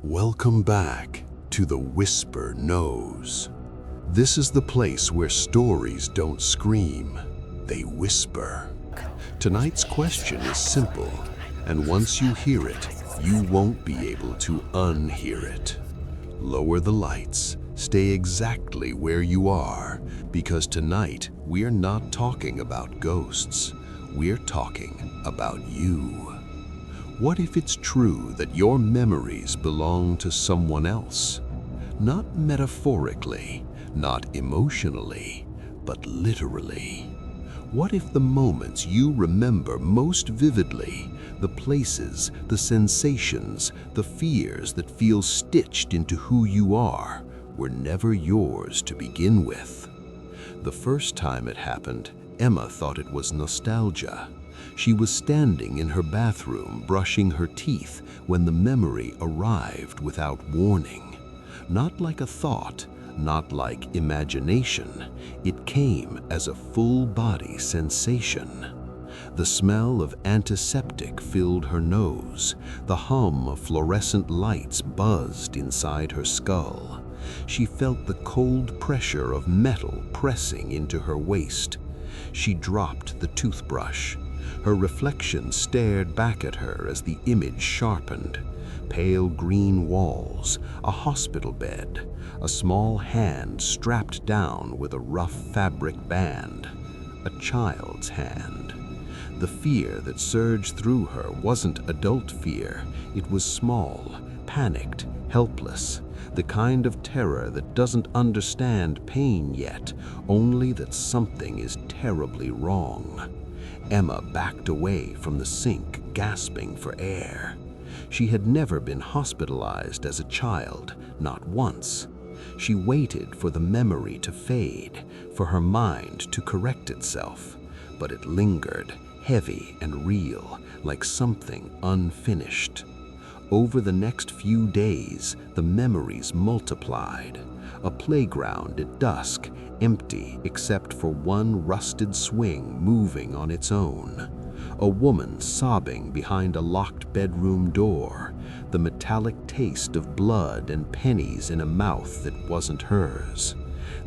Welcome back to the Whisper Knows. This is the place where stories don't scream, they whisper. Tonight's question is simple, and once you hear it, you won't be able to unhear it. Lower the lights, stay exactly where you are, because tonight we're not talking about ghosts, we're talking about you. What if it's true that your memories belong to someone else? Not metaphorically, not emotionally, but literally. What if the moments you remember most vividly, the places, the sensations, the fears that feel stitched into who you are, were never yours to begin with? The first time it happened, Emma thought it was nostalgia. She was standing in her bathroom brushing her teeth when the memory arrived without warning. Not like a thought, not like imagination. It came as a full-body sensation. The smell of antiseptic filled her nose. The hum of fluorescent lights buzzed inside her skull. She felt the cold pressure of metal pressing into her waist. She dropped the toothbrush. Her reflection stared back at her as the image sharpened. Pale green walls, a hospital bed, a small hand strapped down with a rough fabric band. A child's hand. The fear that surged through her wasn't adult fear. It was small, panicked, helpless. The kind of terror that doesn't understand pain yet, only that something is terribly wrong. Emma backed away from the sink, gasping for air. She had never been hospitalized as a child, not once. She waited for the memory to fade, for her mind to correct itself. But it lingered, heavy and real, like something unfinished. Over the next few days, the memories multiplied. A playground at dusk, empty except for one rusted swing moving on its own. A woman sobbing behind a locked bedroom door. The metallic taste of blood and pennies in a mouth that wasn't hers.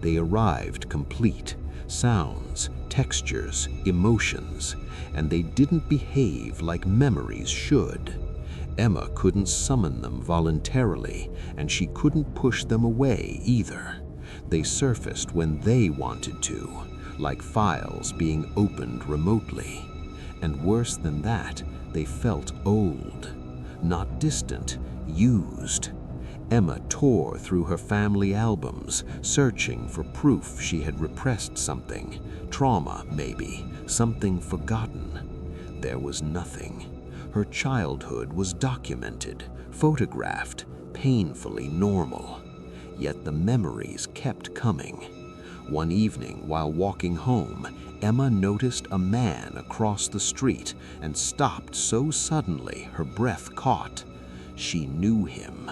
They arrived complete. Sounds, textures, emotions, and they didn't behave like memories should. Emma couldn't summon them voluntarily, and she couldn't push them away either. They surfaced when they wanted to, like files being opened remotely. And worse than that, they felt old, not distant, used. Emma tore through her family albums, searching for proof she had repressed something, trauma maybe, something forgotten. There was nothing. Her childhood was documented, photographed, painfully normal. Yet the memories kept coming. One evening, while walking home, Emma noticed a man across the street and stopped so suddenly her breath caught. She knew him.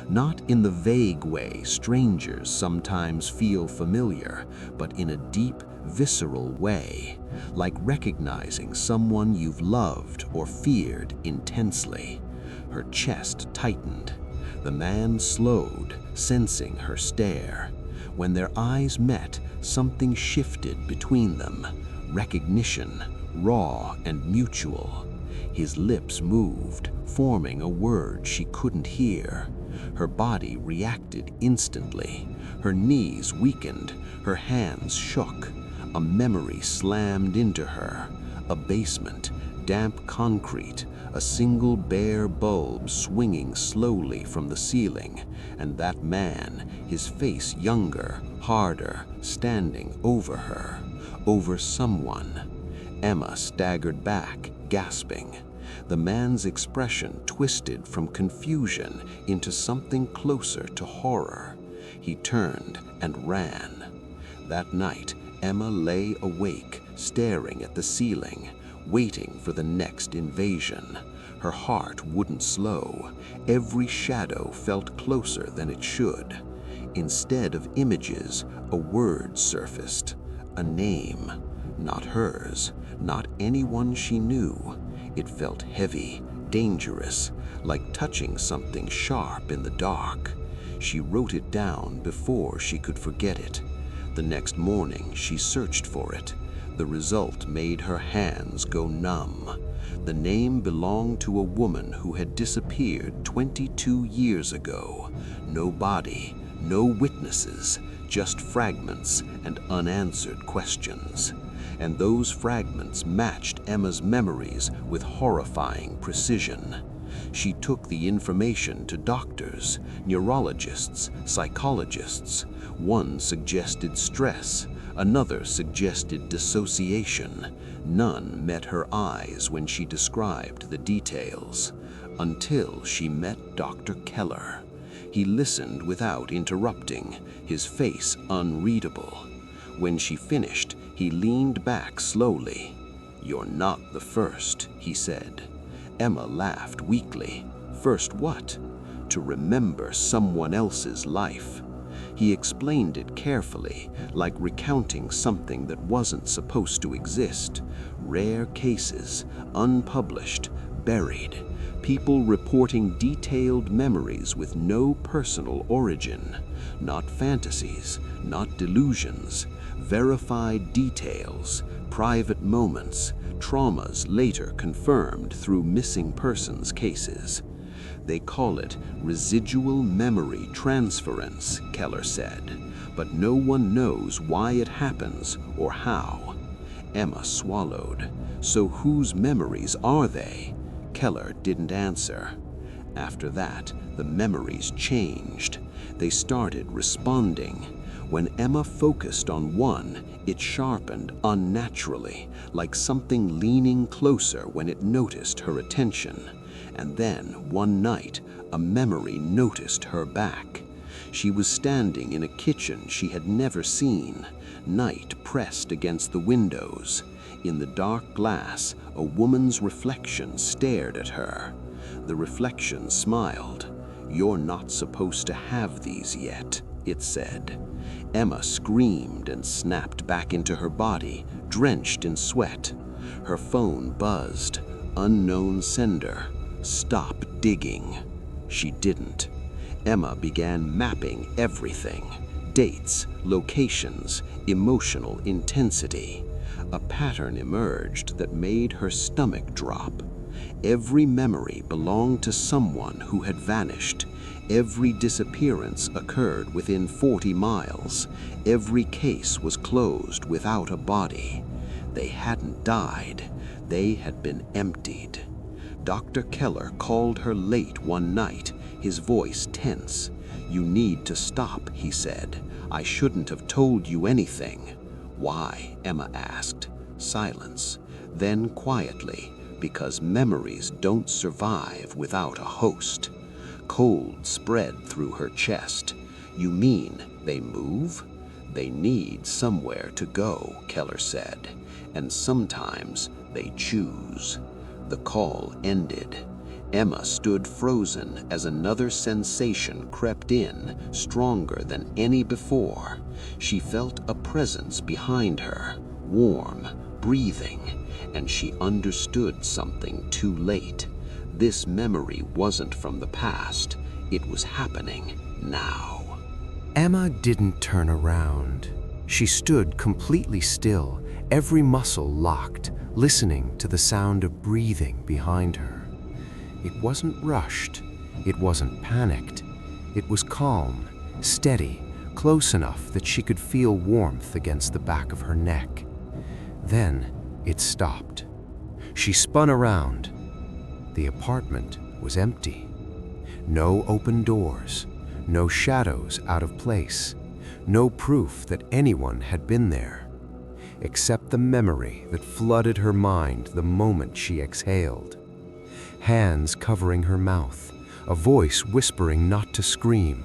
Not in the vague way strangers sometimes feel familiar, but in a deep, visceral way, like recognizing someone you've loved or feared intensely. Her chest tightened. The man slowed, sensing her stare. When their eyes met, something shifted between them. Recognition, raw and mutual. His lips moved, forming a word she couldn't hear. Her body reacted instantly. Her knees weakened, her hands shook. A memory slammed into her. A basement, damp concrete, a single bare bulb swinging slowly from the ceiling, and that man, his face younger, harder, standing over her, over someone. Emma staggered back, gasping. The man's expression twisted from confusion into something closer to horror. He turned and ran. That night, Emma lay awake, staring at the ceiling, waiting for the next invasion. Her heart wouldn't slow. Every shadow felt closer than it should. Instead of images, a word surfaced. A name. Not hers, not anyone she knew. It felt heavy, dangerous, like touching something sharp in the dark. She wrote it down before she could forget it. The next morning, she searched for it. The result made her hands go numb. The name belonged to a woman who had disappeared 22 years ago. No body, no witnesses, just fragments and unanswered questions. And those fragments matched Emma's memories with horrifying precision. She took the information to doctors, neurologists, psychologists. One suggested stress, another suggested dissociation. None met her eyes when she described the details, until she met Dr. Keller. He listened without interrupting, his face unreadable. When she finished, he leaned back slowly. "You're not the first," he said. Emma laughed weakly. First what? To remember someone else's life. He explained it carefully, like recounting something that wasn't supposed to exist. Rare cases, unpublished, buried. People reporting detailed memories with no personal origin. Not fantasies, not delusions. Verified details, private moments, traumas later confirmed through missing persons cases. They call it residual memory transference, Keller said, but no one knows why it happens or how. Emma swallowed. So whose memories are they? Keller didn't answer. After that, the memories changed. They started responding. When Emma focused on one, it sharpened unnaturally, like something leaning closer when it noticed her attention. And then, one night, a memory noticed her back. She was standing in a kitchen she had never seen, night pressed against the windows. In the dark glass, a woman's reflection stared at her. The reflection smiled. "You're not supposed to have these yet," it said. Emma screamed and snapped back into her body, drenched in sweat. Her phone buzzed. Unknown sender. Stop digging. She didn't. Emma began mapping everything. Dates, locations, emotional intensity. A pattern emerged that made her stomach drop. Every memory belonged to someone who had vanished. Every disappearance occurred within 40 miles. Every case was closed without a body. They hadn't died. They had been emptied. Dr. Keller called her late one night, his voice tense. "You need to stop," he said. "I shouldn't have told you anything." "Why?" Emma asked. Silence. Then quietly, "Because memories don't survive without a host." Cold spread through her chest. "You mean they move?" "They need somewhere to go," Keller said. "And sometimes they choose." The call ended. Emma stood frozen as another sensation crept in, stronger than any before. She felt a presence behind her, warm, breathing, and she understood something too late. This memory wasn't from the past. It was happening now. Emma didn't turn around. She stood completely still, every muscle locked, listening to the sound of breathing behind her. It wasn't rushed. It wasn't panicked. It was calm, steady, close enough that she could feel warmth against the back of her neck. Then it stopped. She spun around. The apartment was empty. No open doors, no shadows out of place, no proof that anyone had been there, except the memory that flooded her mind the moment she exhaled. Hands covering her mouth, a voice whispering not to scream,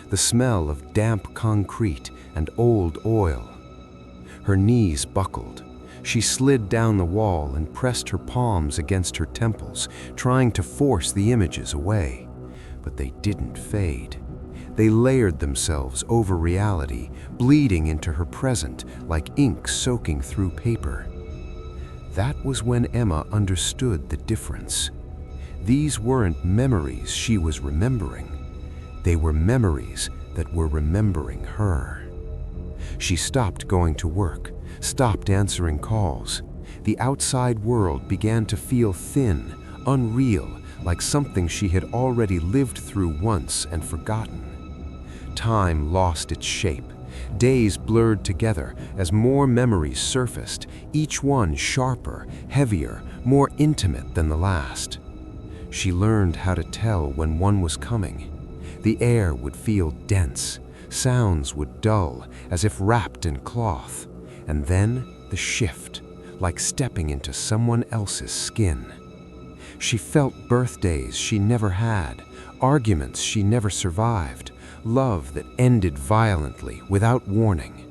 the smell of damp concrete and old oil. Her knees buckled. She slid down the wall and pressed her palms against her temples, trying to force the images away. But they didn't fade. They layered themselves over reality, bleeding into her present like ink soaking through paper. That was when Emma understood the difference. These weren't memories she was remembering. They were memories that were remembering her. She stopped going to work, stopped answering calls. The outside world began to feel thin, unreal, like something she had already lived through once and forgotten. Time lost its shape. Days blurred together as more memories surfaced, each one sharper, heavier, more intimate than the last. She learned how to tell when one was coming. The air would feel dense, sounds would dull, as if wrapped in cloth, and then the shift, like stepping into someone else's skin. She felt birthdays she never had, arguments she never survived, love that ended violently without warning,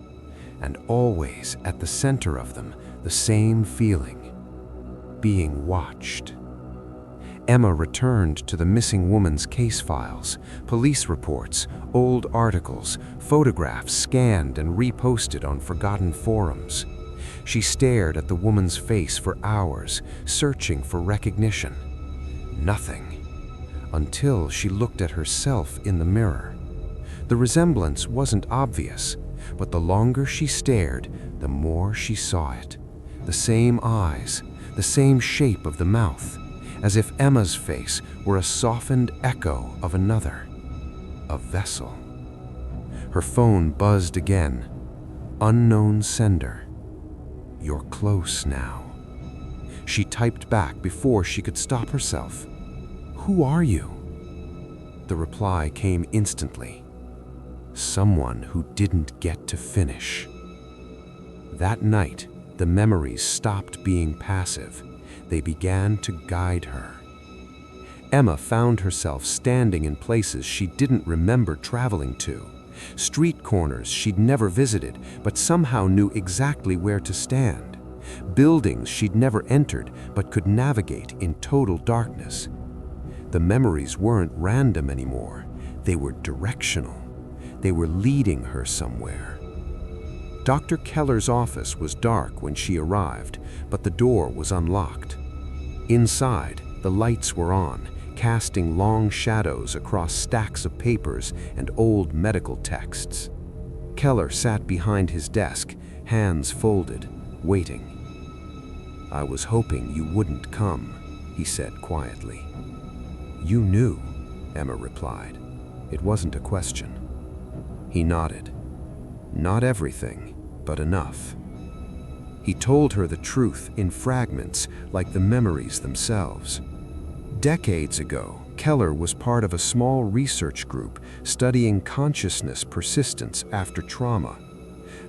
and always at the center of them, the same feeling: being watched. Emma returned to the missing woman's case files, police reports, old articles, photographs scanned and reposted on forgotten forums. She stared at the woman's face for hours, searching for recognition. Nothing. Until she looked at herself in the mirror. The resemblance wasn't obvious, but the longer she stared, the more she saw it. The same eyes, the same shape of the mouth, as if Emma's face were a softened echo of another, a vessel. Her phone buzzed again. Unknown sender. "You're close now." She typed back before she could stop herself. "Who are you?" The reply came instantly. Someone who didn't get to finish. That night, the memories stopped being passive. They began to guide her. Emma found herself standing in places she didn't remember traveling to, street corners she'd never visited but somehow knew exactly where to stand, buildings she'd never entered but could navigate in total darkness. The memories weren't random anymore. They were directional. They were leading her somewhere. Dr. Keller's office was dark when she arrived, but the door was unlocked. Inside, the lights were on, casting long shadows across stacks of papers and old medical texts. Keller sat behind his desk, hands folded, waiting. "I was hoping you wouldn't come," he said quietly. "You knew," Emma replied. It wasn't a question. He nodded. "Not everything, but enough." He told her the truth in fragments, like the memories themselves. Decades ago, Keller was part of a small research group studying consciousness persistence after trauma.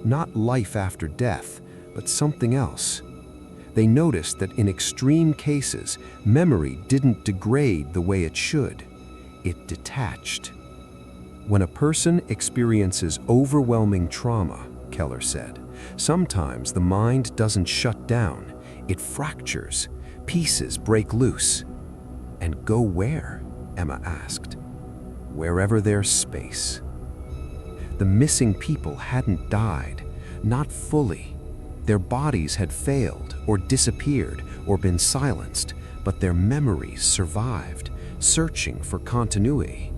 Not life after death, but something else. They noticed that in extreme cases, memory didn't degrade the way it should. It detached. When a person experiences overwhelming trauma, Keller said, sometimes the mind doesn't shut down, it fractures, pieces break loose. "And go where?" Emma asked. "Wherever there's space." The missing people hadn't died, not fully. Their bodies had failed or disappeared or been silenced, but their memories survived, searching for continuity.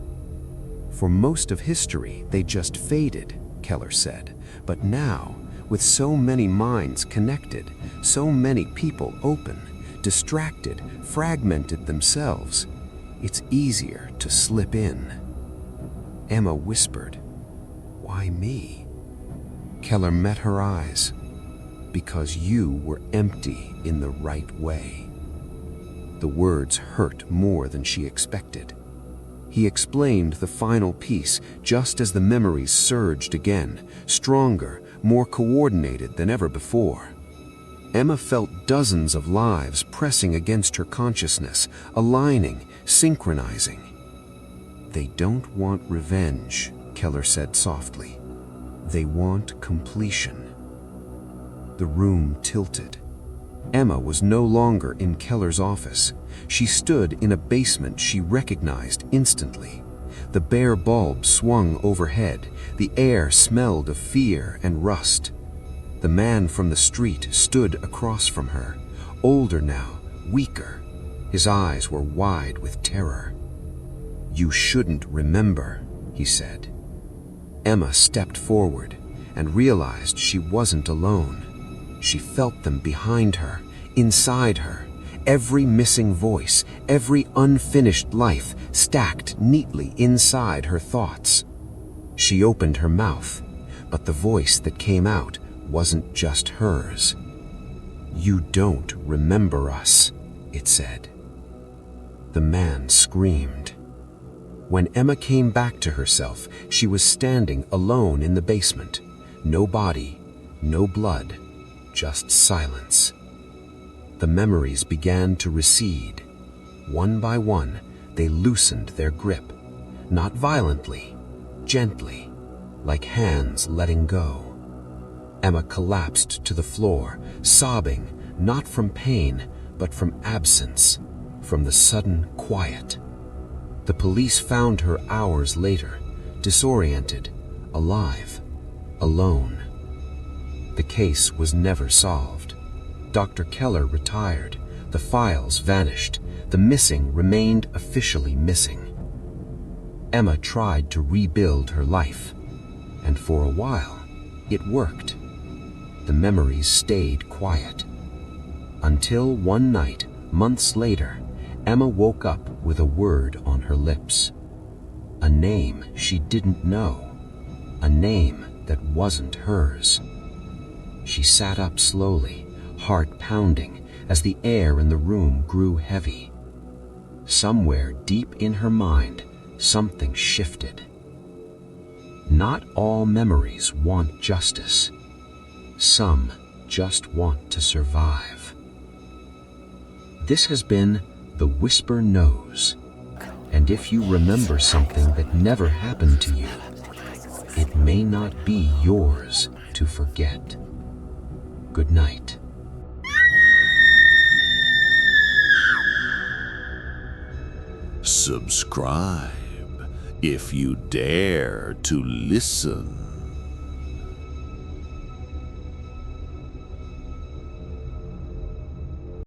For most of history, they just faded, Keller said. But now, with so many minds connected, so many people open, distracted, fragmented themselves, it's easier to slip in. Emma whispered, "Why me?" Keller met her eyes. "Because you were empty in the right way." The words hurt more than she expected. He explained the final piece just as the memories surged again, stronger, more coordinated than ever before. Emma felt dozens of lives pressing against her consciousness, aligning, synchronizing. "They don't want revenge," Keller said softly. "They want completion." The room tilted. Emma was no longer in Keller's office. She stood in a basement she recognized instantly. The bare bulb swung overhead. The air smelled of fear and rust. The man from the street stood across from her, older now, weaker. His eyes were wide with terror. "You shouldn't remember," he said. Emma stepped forward and realized she wasn't alone. She felt them behind her, inside her, every missing voice, every unfinished life stacked neatly inside her thoughts. She opened her mouth, but the voice that came out wasn't just hers. "You don't remember us," it said. The man screamed. When Emma came back to herself, she was standing alone in the basement. No body, no blood, just silence. The memories began to recede. One by one, they loosened their grip, not violently, gently, like hands letting go. Emma collapsed to the floor, sobbing, not from pain, but from absence, from the sudden quiet. The police found her hours later, disoriented, alive, alone. The case was never solved. Dr. Keller retired, the files vanished, the missing remained officially missing. Emma tried to rebuild her life, and for a while, it worked. The memories stayed quiet. Until one night, months later, Emma woke up with a word on her lips. A name she didn't know. A name that wasn't hers. She sat up slowly, heart pounding, as the air in the room grew heavy. Somewhere deep in her mind, something shifted. Not all memories want justice. Some just want to survive. This has been The Whisper Knows. And if you remember something that never happened to you, it may not be yours to forget. Good night. Subscribe if you dare to listen.